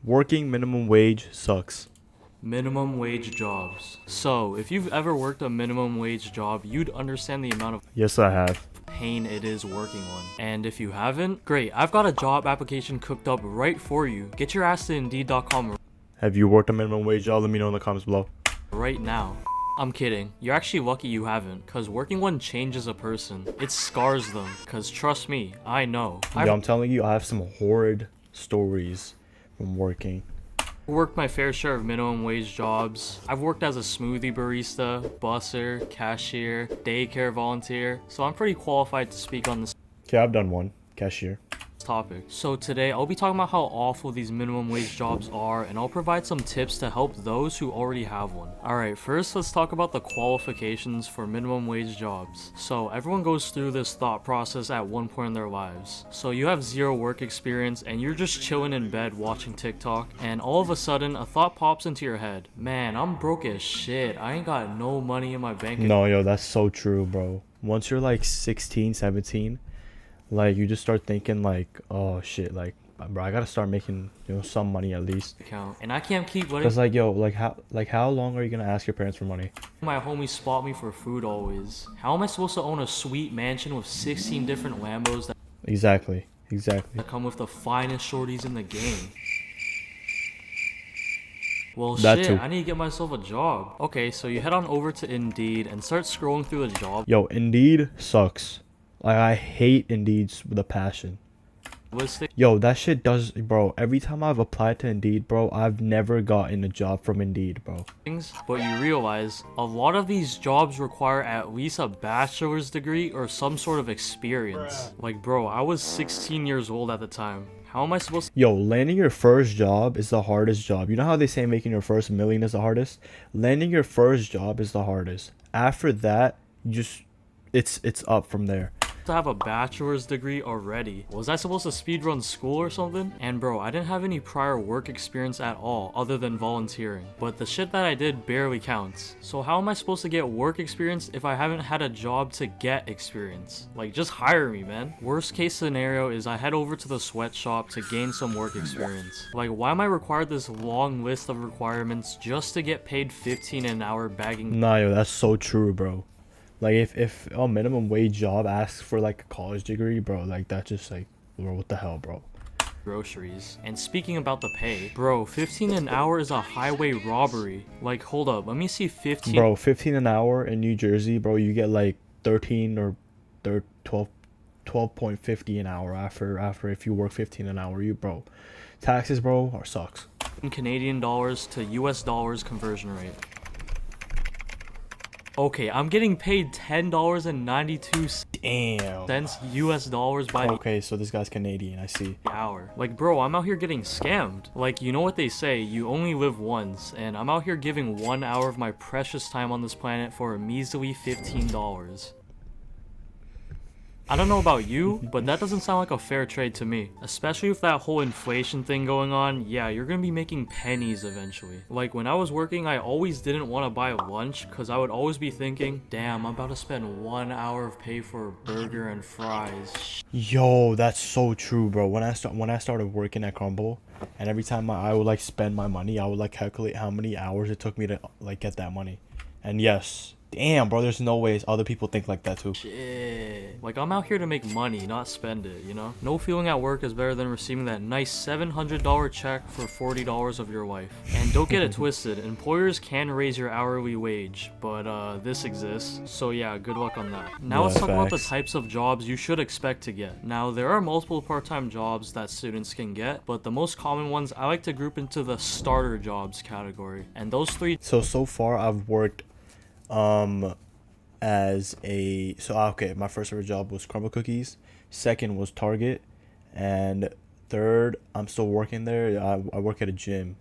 Working minimum wage sucks. Minimum wage jobs. So, if you've ever worked a minimum wage job, you'd understand the amount of Yes, I have. pain it is working one. And if you haven't, great, I've got a job application cooked up right for you. Get your ass to Indeed.com Have you worked a minimum wage job? Let me know in the comments below. right now. I'm kidding. You're actually lucky you haven't, cause working one changes a person. It scars them, cause trust me, I know. Yo, I'm telling you, I have some horrid stories from working. Worked my fair share of minimum wage jobs. I've worked as a smoothie barista, busser, cashier, daycare volunteer, so I'm pretty qualified to speak on this Okay, I've done one. Cashier. topic. So today I'll be talking about how awful these minimum wage jobs are, and I'll provide some tips to help those who already have one. Alright, first let's talk about the qualifications for minimum wage jobs. So everyone goes through this thought process at one point in their lives. So you have zero work experience and you're just chilling in bed watching TikTok, and all of a sudden a thought pops into your head. Man, I'm broke as shit. I ain't got no money in my bank account. No, yo, that's so true, bro. Once you're like 16, 17, like you just start thinking like, oh shit, like, bro, I gotta start making, some money at least. And I can't keep letting Cause like, yo, how long are you gonna ask your parents for money? my homies spot me for food always. How am I supposed to own a sweet mansion with 16 different Lambos that Exactly. come with the finest shorties in the game? Well, That shit, too. I need to get myself a job. Okay, so you head on over to Indeed and start scrolling through the job Yo, Indeed sucks. Like, I hate Indeed with a passion. listing. Yo, that shit does, bro. Every time I've applied to Indeed, bro, I've never gotten a job from Indeed, bro. But you realize a lot of these jobs require at least a bachelor's degree or some sort of experience. Like, bro, I was 16 years old at the time. How am I supposed to Yo, landing your first job is the hardest job. You know how they say making your first million is the hardest? Landing your first job is the hardest. After that, you just, it's up from there. have a bachelor's degree already? Was I supposed to speedrun school or something? And bro, I didn't have any prior work experience at all other than volunteering. But the shit that I did barely counts. So how am I supposed to get work experience if I haven't had a job to get experience? Like, just hire me, man. Worst case scenario is I head over to the sweatshop to gain some work experience. Like, why am I required this long list of requirements just to get paid 15 an hour bagging Nah, yo, that's so true, bro. Like, if a minimum wage job asks for, like, a college degree, bro, like, that's just, like, bro, what the hell, bro? groceries? And speaking about the pay, bro, 15 an hour is a highway robbery. Like, hold up, let me see 15. Bro, 15 an hour in New Jersey, bro, you get, like, 13 or 12.50 an hour after if you work 15 an hour, bro. Taxes, bro, are sucks. Canadian dollars to US dollars conversion rate. Okay, I'm getting paid $10.92 Damn. US dollars by the Okay, so this guy's Canadian, I see. hour. Like, bro, I'm out here getting scammed. Like, you know what they say, you only live once, and I'm out here giving 1 hour of my precious time on this planet for a measly $15. I don't know about you, but that doesn't sound like a fair trade to me. Especially with that whole inflation thing going on, yeah, you're gonna be making pennies eventually. Like, when I was working, I always didn't want to buy lunch, because I would always be thinking, damn, I'm about to spend 1 hour of pay for a burger and fries. Yo, that's so true, bro. When I started working at Crumble, and every time I would like spend my money, I would like calculate how many hours it took me to like get that money. And yes, damn, bro, there's no ways other people think like that too. Shit. Like, I'm out here to make money, not spend it, you know? No feeling at work is better than receiving that nice $700 check for $40 of your life. And don't get it twisted, employers can raise your hourly wage, but this exists. So yeah, good luck on that. Now Yeah, let's talk about the facts. types of jobs you should expect to get. Now, there are multiple part-time jobs that students can get, but the most common ones I like to group into the starter jobs category. And those three So far I've worked as a okay, my first ever job was Crumble Cookies, second was Target, and third I'm still working there. I work at a gym.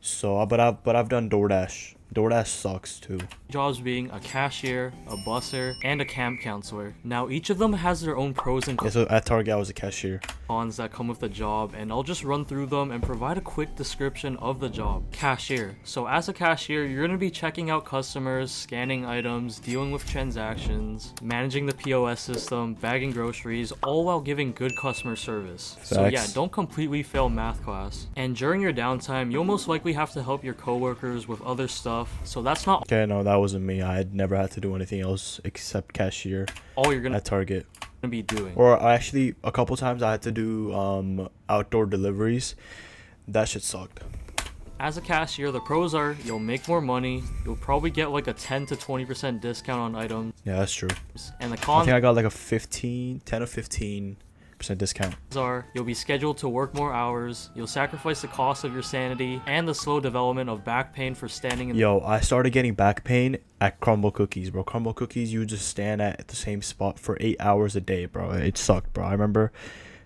So but I've done DoorDash. DoorDash sucks too. jobs being a cashier, a busser, and a camp counselor. Now, each of them has their own pros and Yeah, cons. so at Target I was a cashier. cons that come with the job, and I'll just run through them and provide a quick description of the job. Cashier. So as a cashier, you're going to be checking out customers, scanning items, dealing with transactions, managing the POS system, bagging groceries, all while giving good customer service. So yeah, don't completely fail math class. And during your downtime, you'll most likely have to help your coworkers with other stuff, so that's not Okay, no, that wasn't me. I had never had to do anything else except cashier all you're at Target. gonna be doing. Or actually, a couple times I had to do outdoor deliveries. That shit sucked. As a cashier, the pros are you'll make more money, you'll probably get like a 10 to 20% discount on items, Yeah, that's true. and the I cons think I got like a 10 or 15% discount. are you'll be scheduled to work more hours, you'll sacrifice the cost of your sanity, and the slow development of back pain for standing in Yo, I started getting back pain at Crumble Cookies, bro. Crumble Cookies, you just stand at the same spot for 8 hours a day, bro. It sucked, bro. I remember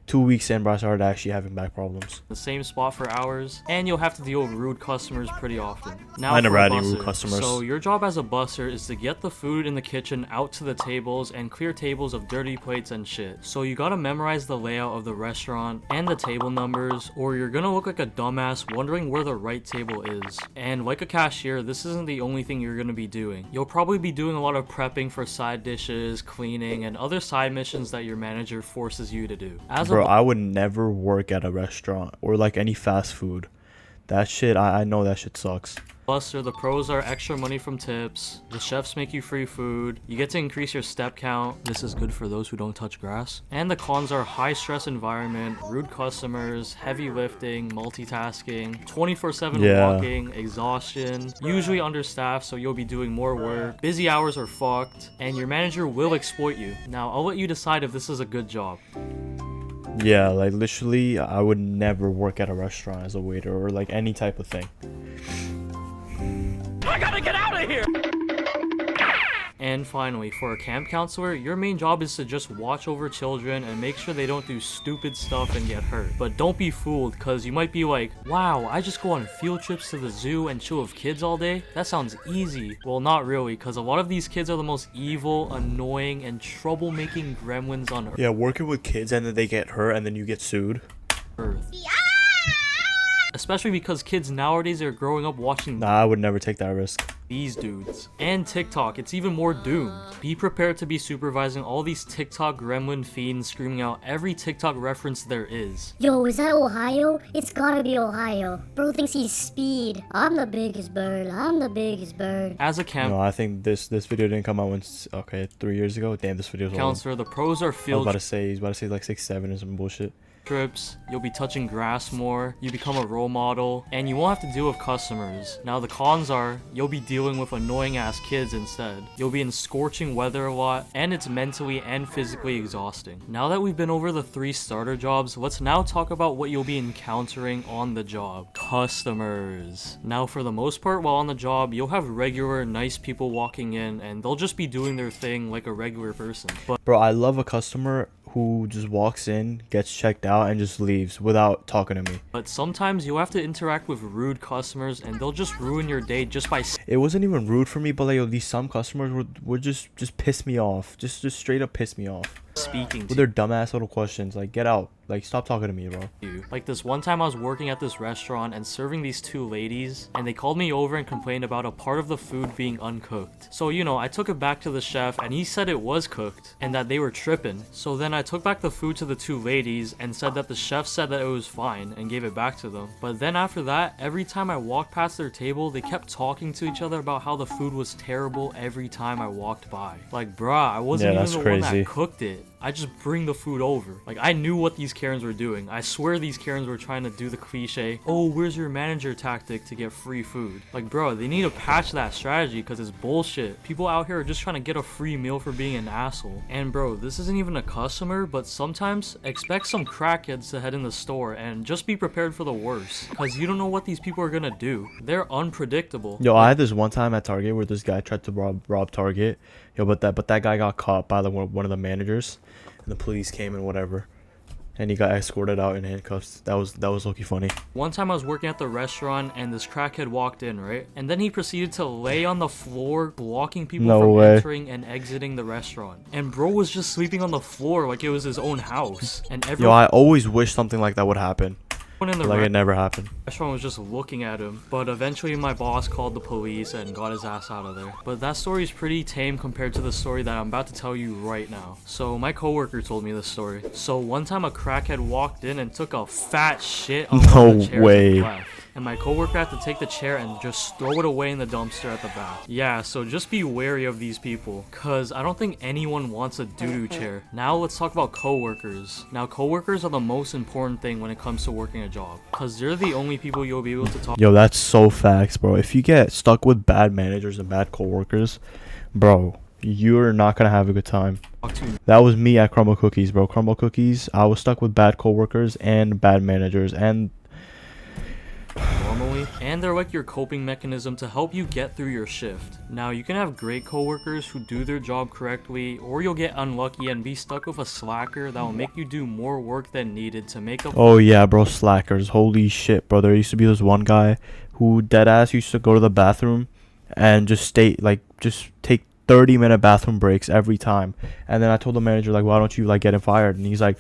2 weeks in, bro, I started actually having back problems. the same spot for hours, and you'll have to deal with rude customers pretty often. Now I never for a had any rude busser. customers. So your job as a busser is to get the food in the kitchen out to the tables and clear tables of dirty plates and shit. So you gotta memorize the layout of the restaurant and the table numbers, or you're gonna look like a dumbass wondering where the right table is. And like a cashier, this isn't the only thing you're gonna be doing. You'll probably be doing a lot of prepping for side dishes, cleaning, and other side missions that your manager forces you to do. As Bro, a I would never work at a restaurant or like any fast food. That shit, I know that shit sucks. busser, the pros are extra money from tips, the chefs make you free food, you get to increase your step count, this is good for those who don't touch grass, and the cons are high stress environment, rude customers, heavy lifting, multitasking, 24/7 Yeah. walking, exhaustion, usually understaffed so you'll be doing more work, busy hours are fucked, and your manager will exploit you. Now I'll let you decide if this is a good job. Yeah, like literally, I would never work at a restaurant as a waiter or like any type of thing. And finally, for a camp counselor, your main job is to just watch over children and make sure they don't do stupid stuff and get hurt. But don't be fooled, cause you might be like, wow, I just go on field trips to the zoo and chill with kids all day? That sounds easy. Well, not really, cause a lot of these kids are the most evil, annoying, and troublemaking gremlins on Yeah, working with kids and then they get hurt and then you get sued. earth. Especially because kids nowadays are growing up watching Nah, I would never take that risk. these dudes. And TikTok, it's even more doomed. Be prepared to be supervising all these TikTok gremlin fiends screaming out every TikTok reference there is. Yo, is that Ohio? It's gotta be Ohio. Bro thinks he's speed. I'm the biggest bird. I'm the biggest bird. As a camp No, I think this video didn't come out once. Okay, 3 years ago. Damn, this video's old. counselor, the pros are I was field about to say he's about to say like 6'7" or some bullshit. trips, you'll be touching grass more, you become a role model, and you won't have to deal with customers. Now the cons are, you'll be dealing with annoying ass kids instead. You'll be in scorching weather a lot, and it's mentally and physically exhausting. Now that we've been over the 3 starter jobs, let's now talk about what you'll be encountering on the job. Customers. Now for the most part while on the job, you'll have regular nice people walking in, and they'll just be doing their thing like a regular person. But Bro, I love a customer who just walks in, gets checked out, and just leaves without talking to me. sometimes you'll have to interact with rude customers, and they'll just ruin your day just by It wasn't even rude for me, but like, yo, these some customers would just piss me off. Just straight up piss me off. speaking With to their dumbass little questions. Like, get out. Like, stop talking to me, bro. you. Like this one time I was working at this restaurant and serving these 2 ladies, and they called me over and complained about a part of the food being uncooked. So, you know, I took it back to the chef and he said it was cooked and that they were tripping. So then I took back the food to the 2 ladies and said that the chef said that it was fine and gave it back to them. But then after that, every time I walked past their table, they kept talking to each other about how the food was terrible every time I walked by. Like, bruh, I wasn't Yeah, even that's the one crazy. that cooked it. I just bring the food over. Like, I knew what these Karens were doing. I swear these Karens were trying to do the cliche, oh, where's your manager tactic to get free food? Like, bro, they need to patch that strategy because it's bullshit. People out here are just trying to get a free meal for being an asshole. And bro, this isn't even a customer, but sometimes expect some crackheads to head in the store and just be prepared for the worst. Because you don't know what these people are gonna do. They're unpredictable. Yo, I had this one time at Target where this guy tried to rob Target. Yo, but that guy got caught by one of the managers, and the police came and whatever. and he got escorted out in handcuffs. That was low-key funny. One time I was working at the restaurant and this crackhead walked in, right? And then he proceeded to lay on the floor, blocking people No from way. entering and exiting the restaurant. And bro was just sleeping on the floor like it was his own house. And Yo, everyone I always wish something like that would happen. in the Like it never happened. restaurant was just looking at him. But eventually my boss called the police and got his ass out of there. But that story is pretty tame compared to the story that I'm about to tell you right now. So my coworker told me this story. So one time a crackhead walked in and took a fat shit on one of the No chairs way. and left. And my coworker had to take the chair and just throw it away in the dumpster at the back. Yeah, so just be wary of these people, cause I don't think anyone wants a doo-doo chair. Now let's talk about coworkers. Now coworkers are the most important thing when it comes to working a job, cause they're the only people you'll be able to talk Yo, that's so facts, bro. If you get stuck with bad managers and bad coworkers, bro, you're not gonna have a good time. to That was me at Crumble Cookies, bro. Crumble Cookies, I was stuck with bad coworkers and bad managers, and normally, and they're like your coping mechanism to help you get through your shift. Now you can have great coworkers who do their job correctly, or you'll get unlucky and be stuck with a slacker that will make you do more work than needed to make up. oh yeah, bro, slackers. Holy shit, bro. There used to be this one guy who deadass used to go to the bathroom and just just take 30-minute bathroom breaks every time. And then I told the manager, like, why don't you like get him fired? And he's like,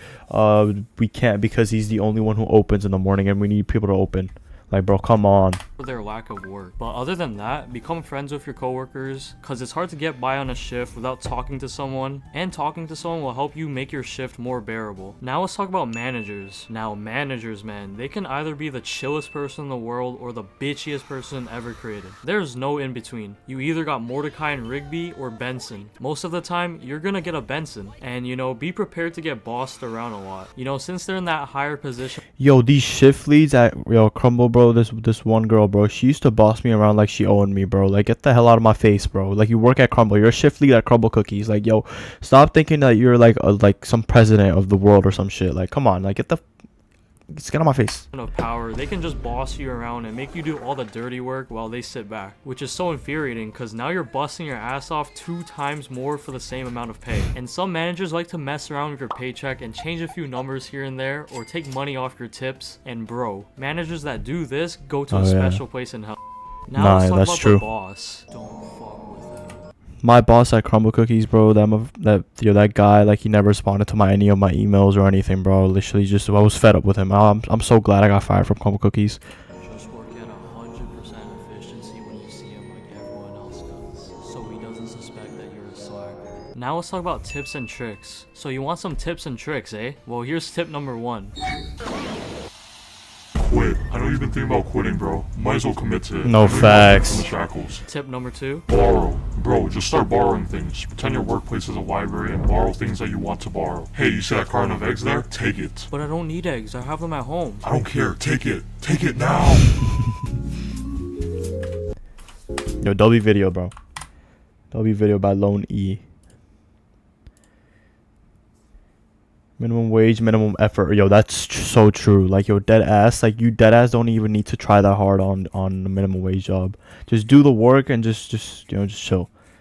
we can't because he's the only one who opens in the morning and we need people to open. Like, bro, come on. For their lack of work. But other than that, become friends with your coworkers, because it's hard to get by on a shift without talking to someone, and talking to someone will help you make your shift more bearable. Now let's talk about managers. Now managers, man, they can either be the chillest person in the world or the bitchiest person ever created. There's no in between. You either got Mordecai and Rigby or Benson. Most of the time, you're gonna get a Benson, and you know, be prepared to get bossed around a lot. You know, since they're in that higher position. Yo, these shift leads at Crumble, bro. This one girl, bro, she used to boss me around like she owned me, bro. Like, get the hell out of my face, bro. Like, you work at Crumble, you're a shift lead at Crumble Cookies. Like, yo, stop thinking that you're like some president of the world or some shit. Like, come on, like, just get out of my face. Of power, they can just boss you around and make you do all the dirty work while they sit back, which is so infuriating because now you're busting your ass off 2 times more for the same amount of pay. And some managers like to mess around with your paycheck and change a few numbers here and there or take money off your tips. And bro, managers that do this go to a special place in hell. Now Nah, let's talk that's about true. the boss. Don't fuck with him. My boss at Crumble Cookies, bro, that guy, like, he never responded to any of my emails or anything, bro. Literally, just I was fed up with him. I'm so glad I got fired from Crumble Cookies. Just work at 100% efficiency when you see him like everyone else does, so he doesn't suspect that you're a slacker. Now let's talk about tips and tricks. So you want some tips and tricks, eh? Well, here's tip number 1. Quit. I know you've been thinking about quitting, bro. Might as well commit to it. No I know you're facts. from the shackles. Tip number 2. Borrow. Bro, just start borrowing things. Pretend your workplace is a library and borrow things that you want to borrow. Hey, you see that carton of eggs there? Take it. But I don't need eggs. I have them at home. I don't care. Take it. Take it now. Yo, Dolby Video, bro. Dolby Video by Lone E. Minimum wage, minimum effort. Yo, that's so true. Like, yo, dead ass. Like, you dead ass don't even need to try that hard on the minimum wage job. Just do the work and just chill.